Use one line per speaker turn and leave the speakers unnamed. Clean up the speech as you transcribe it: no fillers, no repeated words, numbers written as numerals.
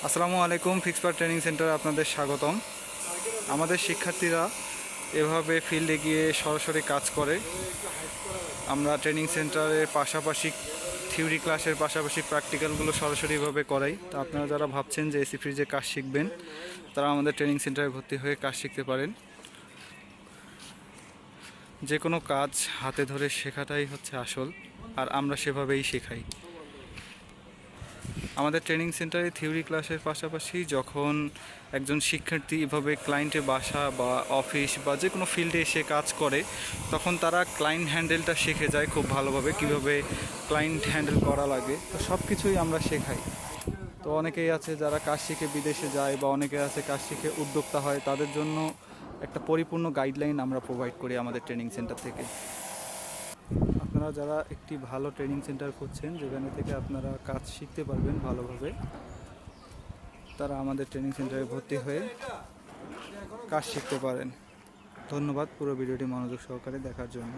আসসালামু আলাইকুম। ফিক্সপার ট্রেনিং সেন্টারে আপনাদের স্বাগতম। আমাদের শিক্ষার্থীরা এভাবে ফিল্ডে গিয়ে সরাসরি কাজ করে। আমরা ট্রেনিং সেন্টারের পাশাপাশি থিওরি ক্লাসের পাশাপাশি প্র্যাকটিক্যালগুলো সরাসরিভাবে করাই। তো আপনারা যারা ভাবছেন যে এসি ফ্রিজে কাজ শিখবেন, তারা আমাদের ট্রেনিং সেন্টারে ভর্তি হয়ে কাজ শিখতে পারেন। যে কোনো কাজ হাতে ধরে শেখাটাই হচ্ছে আসল, আর আমরা সেভাবেই শেখাই। আমাদের ট্রেনিং সেন্টারে থিওরি ক্লাসের পাশাপাশি যখন একজন শিক্ষার্থী এভাবে ক্লায়েন্টের বাসা বা অফিস বা যে কোনো ফিল্ডে এসে কাজ করে, তখন তারা ক্লায়েন্ট হ্যান্ডেলটা শিখে যায় খুব ভালোভাবে, কীভাবে ক্লায়েন্ট হ্যান্ডেল করা লাগে। তো সব কিছুই আমরা শেখাই। তো অনেকেই আছে যারা কাজ শিখে বিদেশে যায়, বা অনেকে আছে কাজ শিখে উদ্যোক্তা হয়, তাদের জন্য একটা পরিপূর্ণ গাইডলাইন আমরা প্রোভাইড করি আমাদের ট্রেনিং সেন্টার থেকে। আপনারা যারা একটি ভালো ট্রেনিং সেন্টার খুঁজছেন যেখানে থেকে আপনারা কাজ শিখতে পারবেন ভালোভাবে, তারা আমাদের ট্রেনিং সেন্টারে ভর্তি হয়ে কাজ শিখতে পারেন। ধন্যবাদ পুরো ভিডিওটি মনোযোগ সহকারে দেখার জন্য।